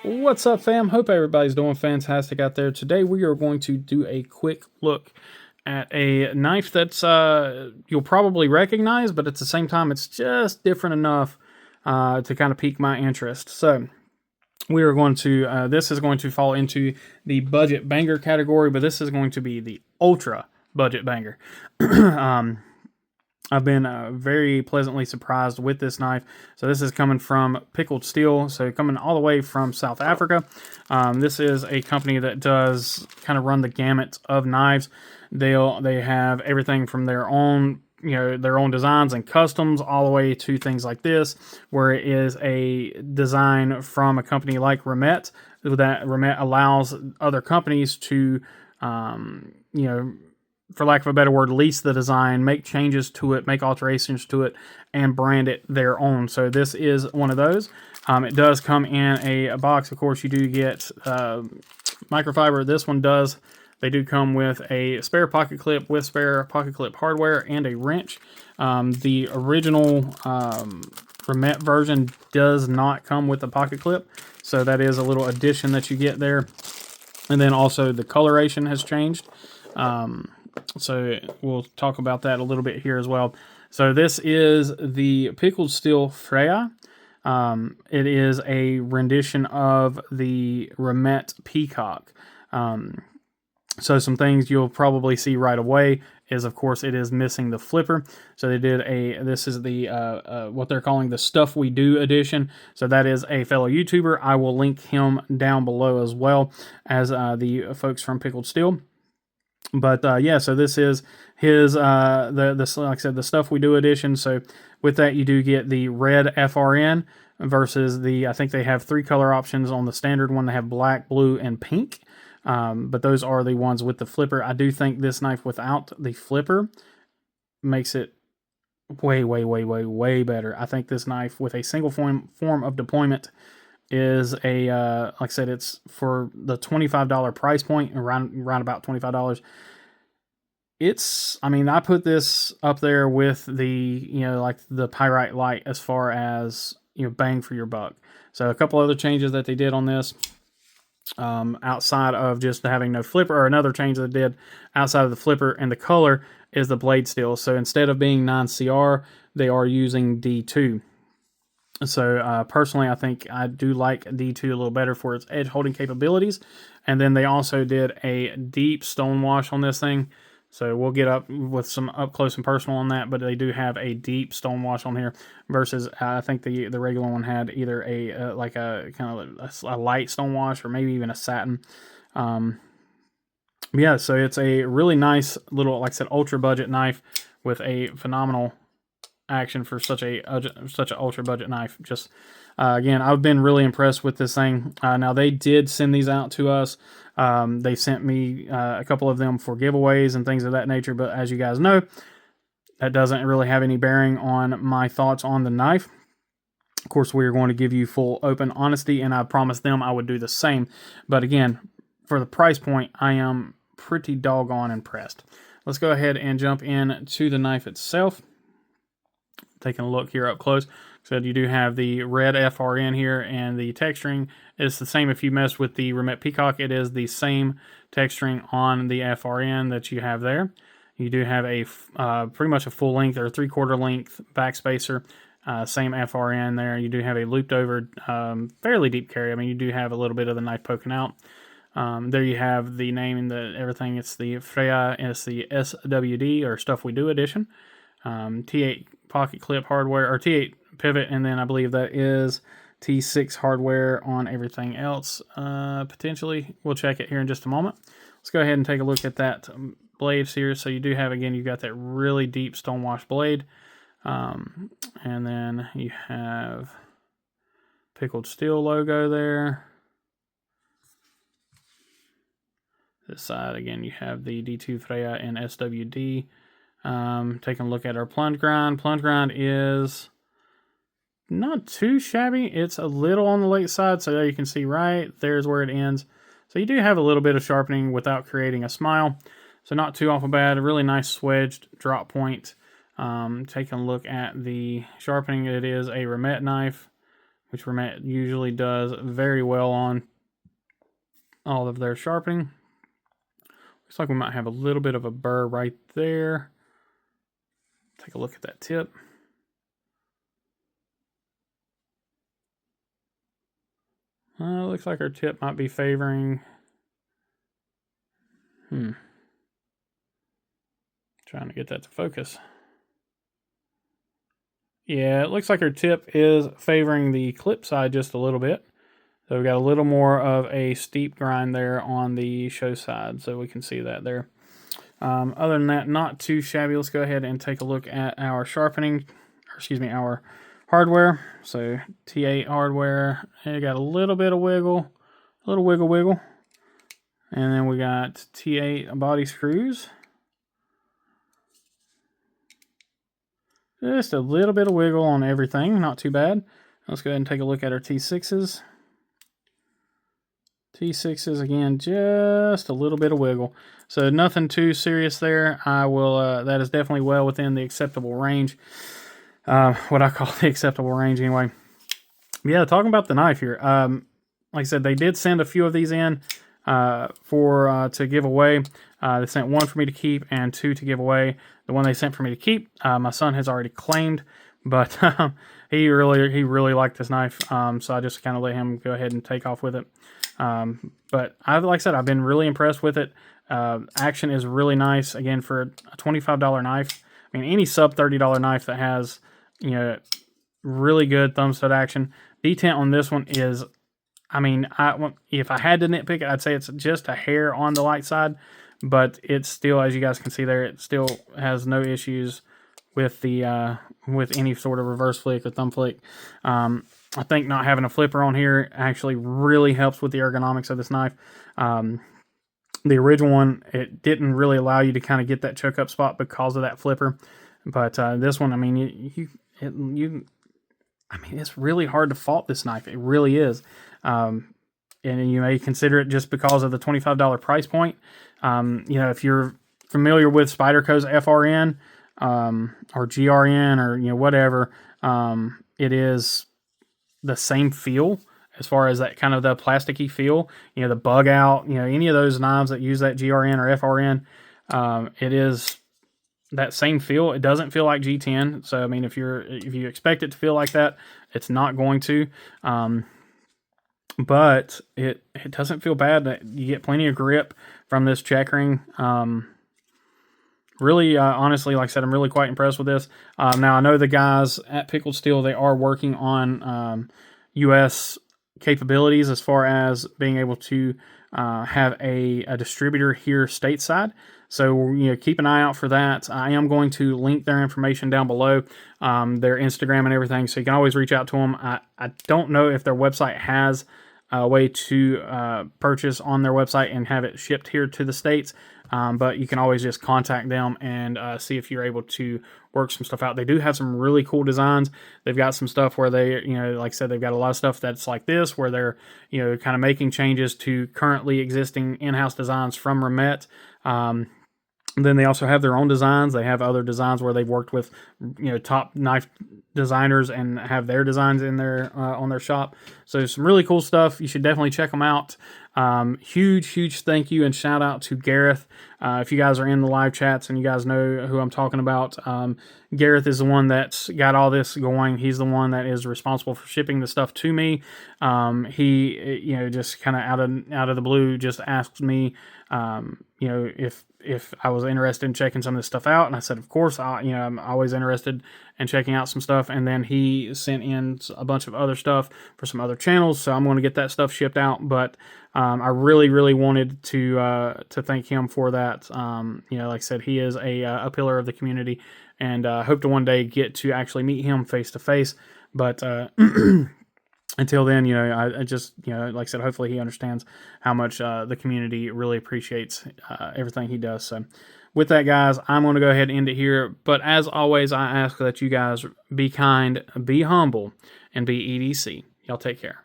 What's up, fam? Hope everybody's doing fantastic out there. Today we are going to do a quick look at a knife that's you'll probably recognize, but at the same time it's just different enough to kind of pique my interest. So we are going to, this is going to fall into the budget banger category, but this is going to be the ultra budget banger. I've been very pleasantly surprised with this knife. So this is coming from Pickled Steel, so coming all the way from South Africa. This is a company that does kind of run the gamut of knives. They have everything from their own, their own designs and customs, all the way to things like this, where it is a design from a company like Remet. That Remet allows other companies to, for lack of a better word, lease the design, make changes to it, make alterations to it, and brand it their own. So this is one of those. It does come in a box. Of course, you do get microfiber. This one does. They do come with a spare pocket clip with spare pocket clip hardware and a wrench. The original Remet version does not come with a pocket clip, so that is a little addition that you get there. And then also the coloration has changed. So we'll talk about that a little bit here as well. So this is the Pickled Steel Freja. It is a rendition of the Remet Peacock. So some things you'll probably see right away is, of course, it is missing the flipper. So they did this is the, what they're calling the Stuff We Do edition. So that is a fellow YouTuber. I will link him down below as well as the folks from Pickled Steel. But yeah, so this is his like I said, the Stuff We Do edition. So with that, you do get the red FRN versus I think they have 3 color options on the standard one. They have black, blue, and pink. But those are the ones with the flipper. I do think this knife without the flipper makes it way better. I think this knife with a single form of deployment is a like I said, it's for the $25 price point, around about $25. I mean, I put this up there with the, like the Pyrite Light as far as, bang for your buck. So a couple other changes that they did on this, outside of just having no flipper, or another change that they did outside of the flipper and the color, is the blade steel. So instead of being 9CR, they are using D2. So personally, I think I do like D2 a little better for its edge holding capabilities. And then they also did a deep stone wash on this thing. So we'll get up with some up close and personal on that, but they do have a deep stone wash on here versus I think the regular one had either a like a kind of a light stone wash or maybe even a satin. Yeah, so it's a really nice little, like I said, ultra budget knife with a phenomenal action for such an ultra budget knife. Just again, I've been really impressed with this thing. Now they did send these out to us. They sent me a couple of them for giveaways and things of that nature, but as you guys know, that doesn't really have any bearing on my thoughts on the knife. Of course, we are going to give you full open honesty, and I promised them I would do the same. But again, for the price point, I am pretty doggone impressed. Let's go ahead and jump in to the knife itself. Taking a look here up close. So you do have the red FRN here, and the texturing is the same. If you mess with the Remet Peacock, it is the same texturing on the FRN that you have there. You do have a pretty much a full length or 3/4 length backspacer, same FRN there. You do have a looped over, fairly deep carry. I mean, you do have a little bit of the knife poking out. There you have the name and everything. It's the Freja, and it's the SWD or Stuff We Do edition. T8 pocket clip hardware, or T8 pivot, and then I believe that is T6 hardware on everything else, potentially. We'll check it here in just a moment. Let's go ahead and take a look at that blades here. So you do have, again, you've got that really deep stonewash blade, and then you have Pickled Steel logo there. This side, again, you have the D2 Freja and SWD. Taking a look at our plunge grind. Plunge grind is not too shabby. It's a little on the late side, so there you can see right there's where it ends. So you do have a little bit of sharpening without creating a smile. So not too awful bad. A really nice swedged drop point. Taking a look at the sharpening, it is a Remet knife. which Remet usually does very well on all of their sharpening. Looks like we might have a little bit of a burr right there. Take a look at that tip. Looks like our tip might be favoring. Trying to get that to focus. Yeah, it looks like our tip is favoring the clip side just a little bit. So we got a little more of a steep grind there on the show side, so we can see that there. Other than that, not too shabby. Let's go ahead and take a look at our sharpening, or excuse me, our hardware. So T8 hardware, it got a little bit of wiggle, a little wiggle. And then we got T8 body screws. Just a little bit of wiggle on everything, not too bad. Let's go ahead and take a look at our T6s. T6s, again, just a little bit of wiggle. So nothing too serious there. I will, that is definitely well within the acceptable range. What I call the acceptable range anyway. Yeah, talking about the knife here. Like I said, they did send a few of these in to give away. They sent one for me to keep and two to give away. The one they sent for me to keep, my son has already claimed, but he really liked this knife. So I just kind of let him go ahead and take off with it. But like I said, I've been really impressed with it. Action is really nice. Again, for a $25 knife, I mean, any sub $30 knife that has, you know, really good thumb stud action. Detent on this one is, I mean, if I had to nitpick it, I'd say it's just a hair on the light side, but it's still, as you guys can see there, it still has no issues with the with any sort of reverse flick or thumb flick. I think not having a flipper on here actually really helps with the ergonomics of this knife. The original one, it didn't really allow you to kind of get that choke up spot because of that flipper. But this one, I mean, I mean, it's really hard to fault this knife. It really is. And you may consider it just because of the $25 price point. You know, if you're familiar with Spyderco's FRN or GRN or, you know, whatever, it is the same feel as far as that kind of the plasticky feel, you know, the bug out, you know, any of those knives that use that GRN or FRN, it is that same feel. It doesn't feel like G10. So, I mean, if you expect it to feel like that, it's not going to. But it doesn't feel bad. You get plenty of grip from this checkering. Really, honestly, like I said, I'm really quite impressed with this. Now, I know the guys at Pickled Steel, they are working on U.S. capabilities as far as being able to have a distributor here stateside. So, you know, keep an eye out for that. I am going to link their information down below, their Instagram and everything, so you can always reach out to them. I don't know if their website has a way to purchase on their website and have it shipped here to the States, but you can always just contact them and see if you're able to work some stuff out. They do have some really cool designs. They've got some stuff where they, you know, like I said, they've got a lot of stuff that's like this, where they're, you know, kind of making changes to currently existing in-house designs from Remet. Then they also have their own designs. They have other designs where they've worked with, you know, top knife designers and have their designs in their on their shop. So some really cool stuff. You should definitely check them out. Huge thank you and shout out to Gareth. If you guys are in the live chats and you guys know who I'm talking about, Gareth is the one that's got all this going. He's the one that is responsible for shipping the stuff to me. He, you know, just kind of out of the blue just asked me, you know, if I was interested in checking some of this stuff out, and I said, of course, you know, I'm always interested in checking out some stuff. And then he sent in a bunch of other stuff for some other channels, so I'm going to get that stuff shipped out. But I really wanted to thank him for that. You know, like I said, he is a pillar of the community, and hope to one day get to actually meet him face to face. But until then, you know, I just, you know, like I said, hopefully he understands how much the community really appreciates everything he does. So with that, guys, I'm going to go ahead and end it here. But as always, I ask that you guys be kind, be humble, and be EDC. Y'all take care.